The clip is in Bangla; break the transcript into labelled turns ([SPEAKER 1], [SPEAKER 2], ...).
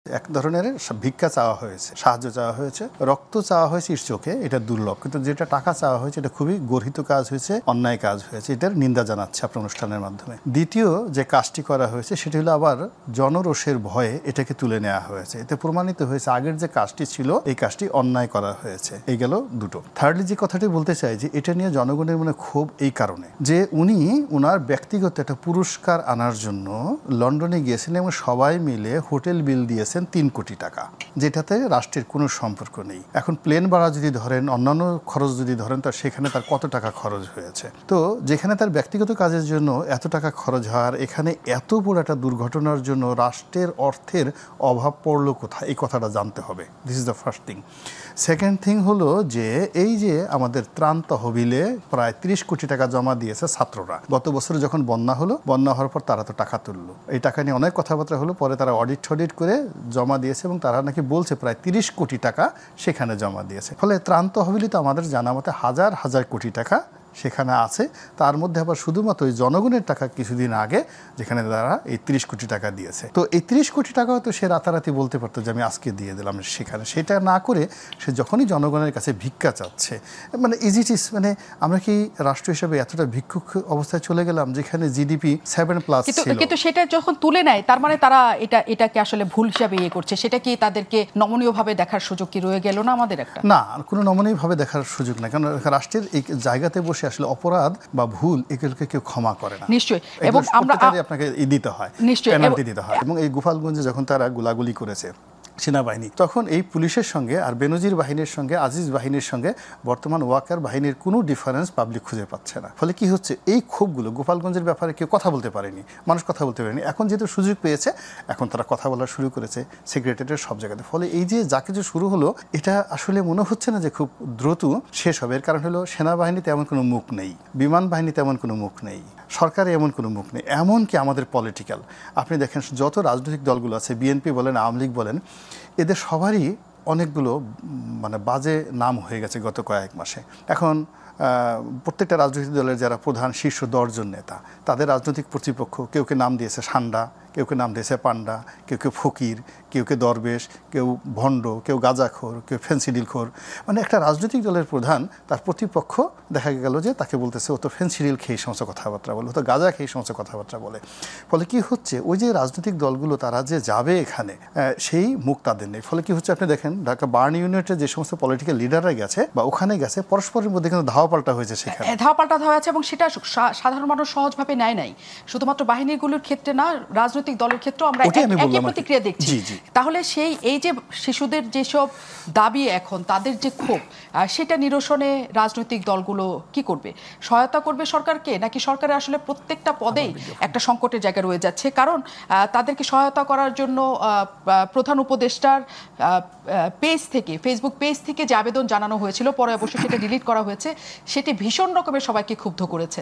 [SPEAKER 1] এক ধরনের ভিক্ষা চাওয়া হয়েছে, সাহায্য চাওয়া হয়েছে, রক্ত চাওয়া হয়েছে চোখে, এটা দুর্লভ। কিন্তু যেটা টাকা চাওয়া হয়েছে এটা খুবই গর্হিত কাজ হয়েছে, অন্যায় কাজ হয়েছে, এটার নিন্দা জানাচ্ছে আপনার অনুষ্ঠানের মাধ্যমে। দ্বিতীয় যে কাজটি করা হয়েছে সেটি হলো আবার জনরোষের ভয়ে এটাকে তুলে নেওয়া হয়েছে। এতে প্রমাণিত হয়েছে আগের যে কাজটি ছিল এই কাজটি অন্যায় করা হয়েছে। এই গেল দুটো। থার্ডলি যে কথাটি বলতে চাই যে এটা নিয়ে জনগণের মনে ক্ষোভ এই কারণে যে উনি ওনার ব্যক্তিগত একটা পুরস্কার আনার জন্য লন্ডনে গিয়েছেন এবং সবাই মিলে হোটেল বিল দিয়েছেন 3 কোটি টাকা, যেটাতে রাষ্ট্রের কোনো সম্পর্ক নেই। এখন প্লেন ভাড়া যদি ধরেন, অন্যান্য খরচ যদি ধরেন, তার সেখানে তার কত টাকা খরচ হয়েছে। তো যেখানে তার ব্যক্তিগত কাজের জন্য এত টাকা খরচ হওয়ার, এখানে এত বড় একটা দুর্ঘটনার জন্য রাষ্ট্রের অর্থের অভাব পড়লো কোথায়, এই কথাটা জানতে হবে। This is the first thing. Second thing হলো যে এই যে আমাদের ত্রাণ তহবিলে প্রায় 30 কোটি টাকা জমা দিয়েছে ছাত্ররা। গত বছর যখন বন্যা হলো, বন্যা হওয়ার পর তারা তো টাকা তুললো, এই টাকা নিয়ে অনেক কথাবার্তা হলো, পরে তারা অডিট করে জমা দিয়েছে এবং তারা নাকি বলছে প্রায় 30 কোটি টাকা সেখানে জমা দিয়েছে। ফলে ত্রাণ তহবিলে তো আমাদের জানা মতে হাজার হাজার কোটি টাকা সেখানে আছে। তার মধ্যে আবার শুধুমাত্র ওই জনগণের টাকা কিছুদিন আগে যেখানে তারা এই 30 কোটি টাকা দিয়েছে। তো এই 30 কোটি টাকাও তো সে রাতারাতি বলতে পারতো যে আমি আজকে দিয়ে দিলাম সেখানে। সেটা না করে সে যখনই জনগণের কাছে ভিক্ষা চাচ্ছে, মানে মানে আমরা কি রাষ্ট্র হিসেবে এতটা ভিক্ষুক অবস্থায় চলে গেলাম যেখানে জিডিপি 7+ ছিল।
[SPEAKER 2] কিন্তু সেটা যখন তুলে নেয় তার মানে তারা এটাকে আসলে ভুল হিসাবে করছে। সেটা কি তাদেরকে নমনীয়ভাবে দেখার সুযোগ কি রয়ে গেল না আমাদের? একটা
[SPEAKER 1] না, কোনো নমনীয়ভাবে দেখার সুযোগ নাই, কারণ রাষ্ট্রের এই জায়গাতে বসে আসলে অপরাধ বা ভুল এগুলোকে কেউ ক্ষমা করে না।
[SPEAKER 2] নিশ্চয়ই, এবং আমরা
[SPEAKER 1] আপনাকে দিতে হয়,
[SPEAKER 2] নিশ্চয়ই
[SPEAKER 1] পেনাল্টি দিতে হয়। এবং এই গোপালগঞ্জে যখন তারা গোলাগুলি করেছে সেনাবাহিনী, তখন এই পুলিশের সঙ্গে আর বেনজির বাহিনীর সঙ্গে, আজিজ বাহিনীর সঙ্গে বর্তমান ওয়াকার বাহিনীর কোনো ডিফারেন্স পাবলিক খুঁজে পাচ্ছে না। ফলে কি হচ্ছে, এই ক্ষোভগুলো গোপালগঞ্জের ব্যাপারে কেউ কথা বলতে পারেনি, মানুষ কথা বলতে পারেনি। এখন যেহেতু সুযোগ পেয়েছে, এখন তারা কথা বলা শুরু করেছে সেক্রেটারিয়েটের সব জায়গাতে। ফলে এই যে যা কিছু শুরু হলো, এটা আসলে মনে হচ্ছে না যে খুব দ্রুত শেষ হবে। এর কারণ হলো সেনাবাহিনীতে এমন কোনো মুখ নেই, বিমান বাহিনীতে এমন কোনো মুখ নেই, সরকারে এমন কোনো মুখ নেই, এমনকি আমাদের পলিটিক্যাল, আপনি দেখেন যত রাজনৈতিক দলগুলো আছে, বিএনপি বলেন, আওয়ামী লীগ বলেন, এদের সবারই অনেকগুলো মানে বাজে নাম হয়ে গেছে গত কয়েক মাসে। এখন প্রত্যেকটা রাজনৈতিক দলের যারা প্রধান শীর্ষ 10 জন নেতা, তাদের রাজনৈতিক কর্তৃপক্ষ কেউ নাম দিয়েছে সান্ডা, কেউ নাম দিয়েছে পান্ডা, কেউ ফকির, কেউ দরবেশ, কেউ ভণ্ড, কেউ গাঁজাখোর, কেউ ফেন্সিডিলখোর। মানে একটা রাজনৈতিক দলের প্রধান, তার প্রতিপক্ষ দেখা গেল যে তাকে বলতেছে ও তো ফেন্সিডিল খেয়ে সমস্ত কথাবার্তা বলে, ও তো গাঁজা খেয়ে সমস্ত কথাবার্তা বলে। ফলে কি হচ্ছে, ওই যে রাজনৈতিক দলগুলো তারা যে যাবে এখানে, সেই মুখ তাদের নেই। ফলে কি হচ্ছে, আপনি দেখেন ঢাকা বার্ন ইউনিটের যে সমস্ত পলিটিক্যাল লিডাররা গেছে বা ওখানে গেছে, পরস্পরের মধ্যে কিন্তু ধাওয়া পাল্টা হয়েছে, সেখানে
[SPEAKER 2] ধাওয়া পাল্টা হয়েছে। এবং সেটা সাধারণ মানুষ সহজভাবে নেয় নাই, শুধুমাত্র বাহিনীগুলোর ক্ষেত্রে না, রাজনৈতিক দলের ক্ষেত্রে আমরা একই প্রতিক্রিয়া দেখছি। তাহলে এই যে শিশুদের যেসব দাবি, এখন তাদের যে ক্ষোভ, সেটা নিরসনে রাজনৈতিক দলগুলো কি করবে? সহায়তা করবে সরকারকে, নাকি সরকারের আসলে প্রত্যেকটা পদেই একটা সংকটের জায়গা রয়ে যাচ্ছে? কারণ তাদেরকে সহায়তা করার জন্য প্রধান উপদেষ্টার পেজ থেকে, ফেসবুক পেজ থেকে যে আবেদন জানানো হয়েছিল, পরে অবশ্য সেটা ডিলিট করা হয়েছে, সেটি ভীষণ রকমের সবাইকে ক্ষুব্ধ করেছে।